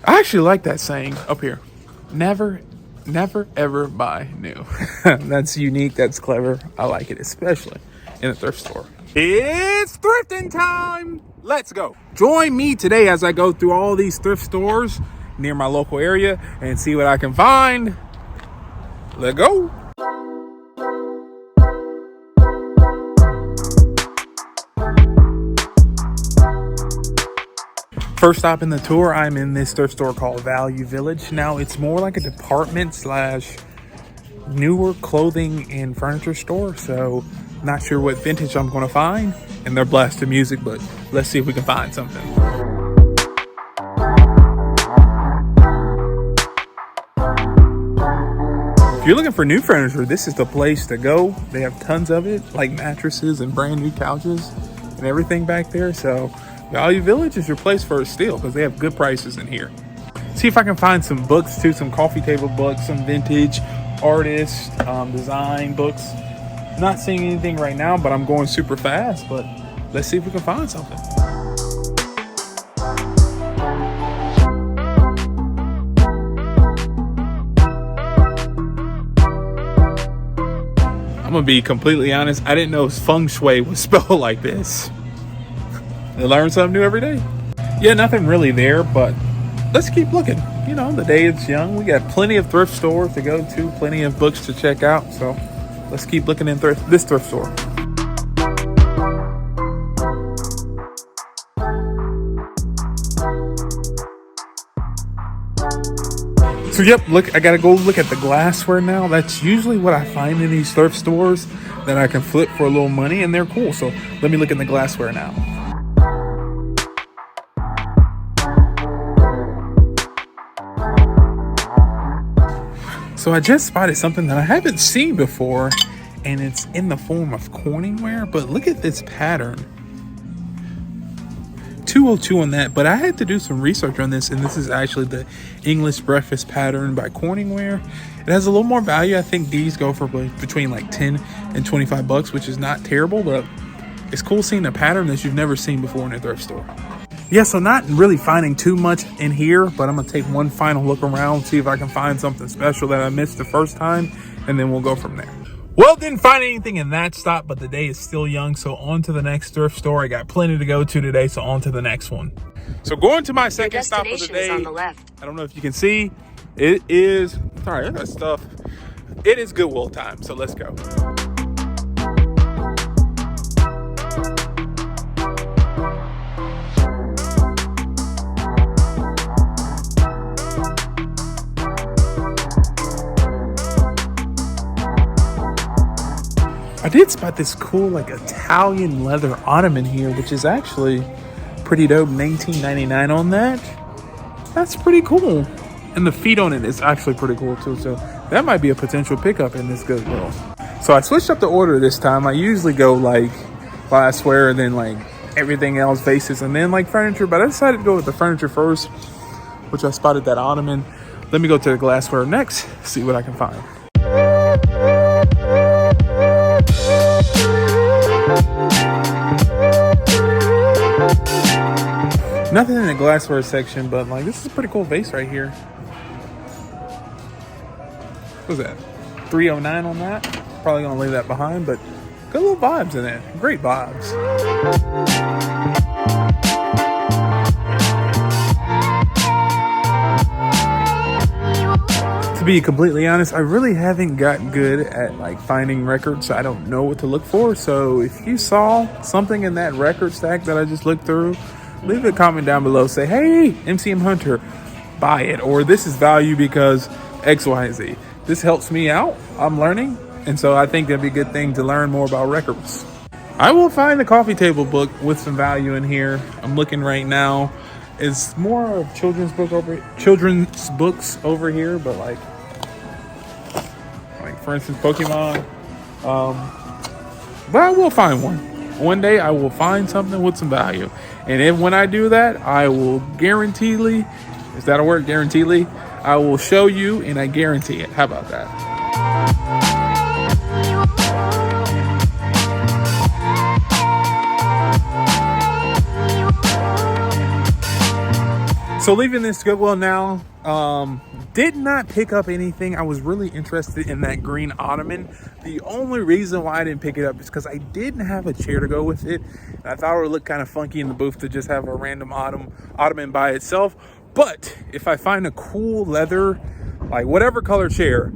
I actually like that saying up here. Never ever buy new. That's unique. That's clever. I like it, especially in a thrift store. It's thrifting time. Let's go. Join me today as I go through all these thrift stores near my local area and see what I can find. Let's go. First stop in the tour, I'm in this thrift store called Value Village. Now, it's more like a department slash newer clothing and furniture store. So, not sure what vintage I'm going to find. And they're blasting music, but let's see if we can find something. If you're looking for new furniture, this is the place to go. They have tons of it, like mattresses and brand new couches and everything back there. So, Value Village is your place for a steal because they have good prices in here. See if I can find some books too, some coffee table books, some vintage artist design books. Not seeing anything right now, but I'm going super fast. But let's see if we can find something. I'm gonna be completely honest. I didn't know feng shui was spelled like this. I learn something new every day. Yeah, nothing really there, but let's keep looking. You know, the day is young. We got plenty of thrift stores to go to, plenty of books to check out. So let's keep looking in this thrift store. So yep, look, I gotta go look at the glassware now. That's usually what I find in these thrift stores that I can flip for a little money, and they're cool. So let me look in the glassware now. So I just spotted something that I haven't seen before, and it's in the form of Corningware, but look at this pattern. 202 on that, but I had to do some research on this, and this is actually the English breakfast pattern by Corningware. It has a little more value. I think these go for between like 10 and 25 bucks, which is not terrible, but it's cool seeing a pattern that you've never seen before in a thrift store. Yeah, so not really finding too much in here, but I'm gonna take one final look around, see if I can find something special that I missed the first time, and then we'll go from there. Well, didn't find anything in that stop, but the day is still young, so on to the next thrift store. I got plenty to go to today, so on to the next one. So going to my second stop of the day. On the left. I don't know if you can see, it is, sorry, that stuff. It is Goodwill time, so let's go. I did spot this cool like Italian leather ottoman here, which is actually pretty dope. $19.99 on that. That's pretty cool. And the feet on it is actually pretty cool too. So that might be a potential pickup in this Goodwill. So I switched up the order this time. I usually go like glassware and then like everything else, vases, and then like furniture. But I decided to go with the furniture first, which I spotted that ottoman. Let me go to the glassware next, see what I can find. Nothing in the glassware section, but like this is a pretty cool vase right here. What was that? $309 on that. Probably gonna leave that behind, but good little vibes in it. Great vibes. To be completely honest, I really haven't gotten good at like finding records. I don't know what to look for. So if you saw something in that record stack that I just looked through, leave a comment down below. Say, hey, MCM Hunter, buy it. Or this is value because X, Y, and Z. This helps me out. I'm learning. And so I think that'd be a good thing to learn more about records. I will find a coffee table book with some value in here. I'm looking right now. It's more of children's books over here, but like for instance, Pokemon. But I will find one. One day I will find something with some value. And when I do that, I will guaranteedly, is that a word? Guaranteedly? I will show you and I guarantee it. How about that? So leaving this Goodwill now, did not pick up anything. I was really interested in that green ottoman. The only reason why I didn't pick it up is because I didn't have a chair to go with it. And I thought it would look kind of funky in the booth to just have a random ottoman by itself. But if I find a cool leather, like whatever color chair,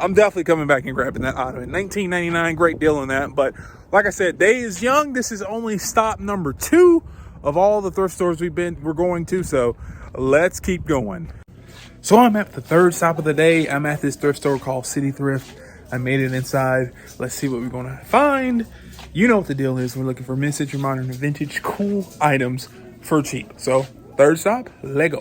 I'm definitely coming back and grabbing that ottoman. $19.99, great deal on that. But like I said, day is young. This is only stop number 2 of all the thrift stores we're going to, so let's keep going. So I'm at the 3rd stop of the day. I'm at this thrift store called City Thrift. I made it inside. Let's see what we're gonna find. You know what the deal is. We're looking for mid-century, modern, and vintage cool items for cheap. So 3rd stop, let go.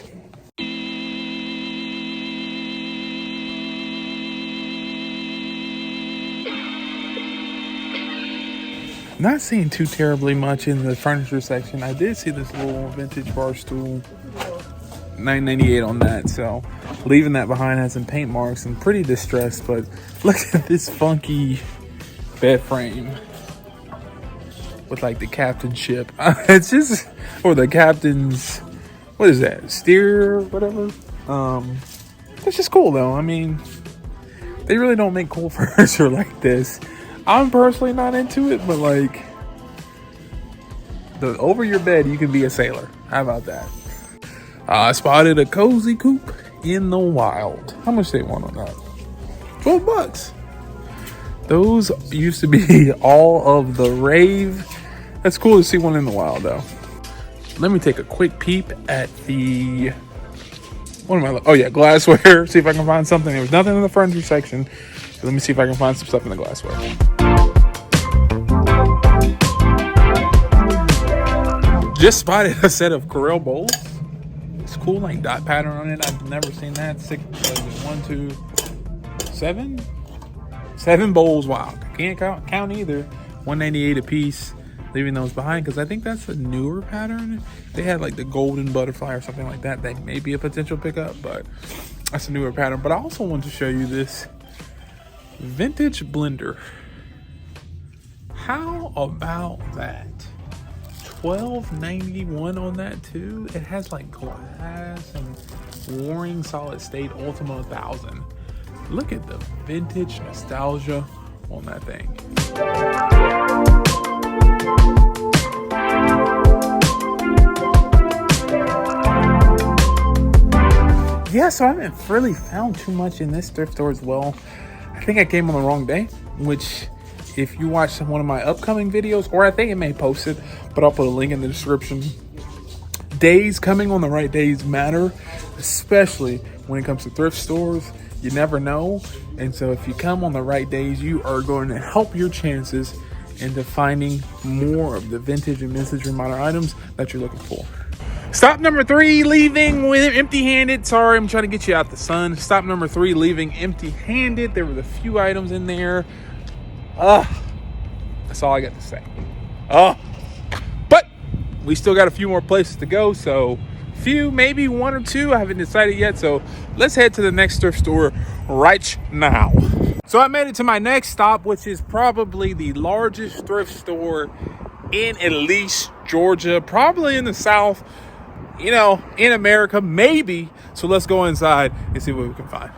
Not seeing too terribly much in the furniture section. I did see this little vintage bar stool, $9.98 on that. So leaving that behind, has some paint marks and pretty distressed. But look at this funky bed frame with like the captain ship. It's just, or the captain's, what is that? Steer, whatever. It's just cool though. I mean, they really don't make cool furniture like this. I'm personally not into it, but like over your bed, you can be a sailor. How about that? I spotted a cozy coupe in the wild. How much they want on that? $12. Those used to be all of the rave. That's cool to see one in the wild though. Let me take a quick peep at the, what am I, oh yeah, glassware. See if I can find something. There was nothing in the furniture section. So let me see if I can find some stuff in the glassware. Just spotted a set of Corel bowls. It's cool, like dot pattern on it. I've never seen that. 6, 1, 2, 7? 7 bowls. Wow, I can't count either. $1.98 a piece. Leaving those behind because I think that's a newer pattern. They had like the golden butterfly or something like that. That may be a potential pickup, but that's a newer pattern. But I also want to show you this vintage blender. How about that? $12.91 on that too. It has like glass and Warring solid state Ultima 1000. Look at the vintage nostalgia on that thing. Yeah, so I haven't really found too much in this thrift store as well. I think I came on the wrong day, which if you watch one of my upcoming videos, or I think it may post it, but I'll put a link in the description. Days, coming on the right days matter, especially when it comes to thrift stores. You never know. And so if you come on the right days, you are going to help your chances into finding more of the vintage and mid-century modern items that you're looking for. Stop number 3, leaving with empty-handed. Sorry, I'm trying to get you out the sun. Stop number 3, leaving empty-handed. There were a few items in there. That's all I got to say. But we still got a few more places to go. So maybe 1 or 2. I haven't decided yet. So let's head to the next thrift store right now. So I made it to my next stop, which is probably the largest thrift store in at least Georgia, probably in the South. You know, in America, maybe. So let's go inside and see what we can find.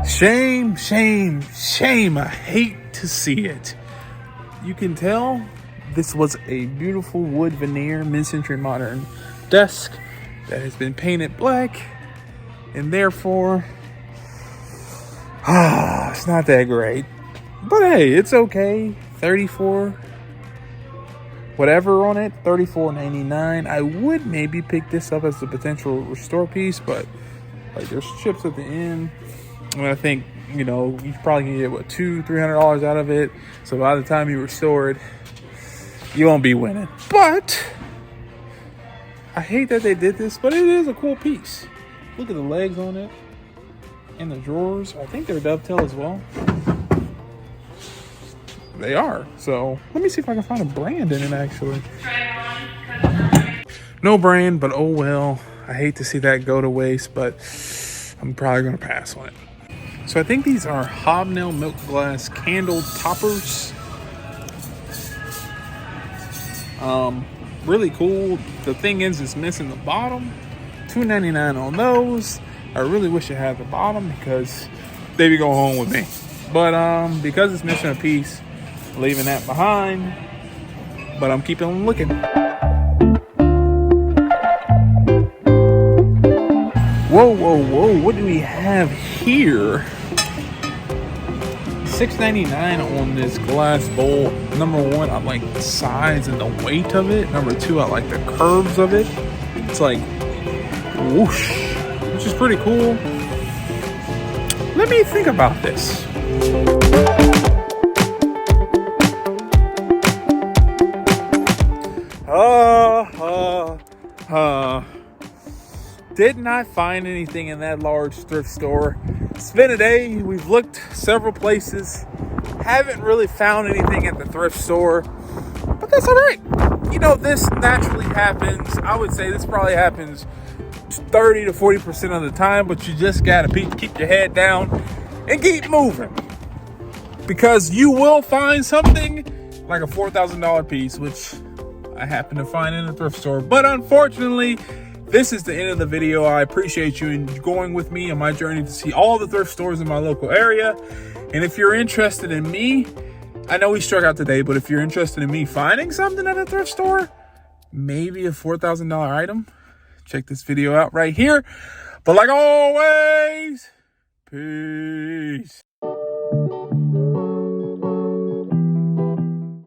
Shame, shame, shame. I hate to see it. You can tell this was a beautiful wood veneer mid-century modern desk that has been painted black, and therefore it's not that great, but hey, it's okay. 34 whatever on it, $34.99. I would maybe pick this up as a potential restore piece, but like there's chips at the end, and I think, you know, you probably can get what, $200-300 out of it. So by the time you restore it, you won't be winning. But I hate that they did this, but it is a cool piece. Look at the legs on it and the drawers. I think they're dovetail as well. They are. So let me see if I can find a brand in it actually. No brand, but oh well. I hate to see that go to waste, but I'm probably gonna pass on it. So I think these are hobnail milk glass candle toppers. Really cool. The thing is, it's missing the bottom. $2.99 on those. I really wish it had the bottom because they would go home with me. But because it's missing a piece, leaving that behind. But I'm keeping on looking. Whoa, whoa, whoa! What do we have here? $6.99 on this glass bowl. Number one, I like the size and the weight of it. Number two, I like the curves of it. It's like whoosh, which is pretty cool. Let me think about this. Did not find anything in that large thrift store. It's been a day. We've looked several places. Haven't really found anything at the thrift store. But that's all right. You know, this naturally happens. I would say this probably happens 30 to 40% of the time. But you just got to keep your head down and keep moving. Because you will find something like a $4,000 piece, which I happen to find in a thrift store. But unfortunately, this is the end of the video. I appreciate you going with me on my journey to see all the thrift stores in my local area. And if you're interested in me, I know we struck out today, but if you're interested in me finding something at a thrift store, maybe a $4,000 item, check this video out right here. But like always, peace.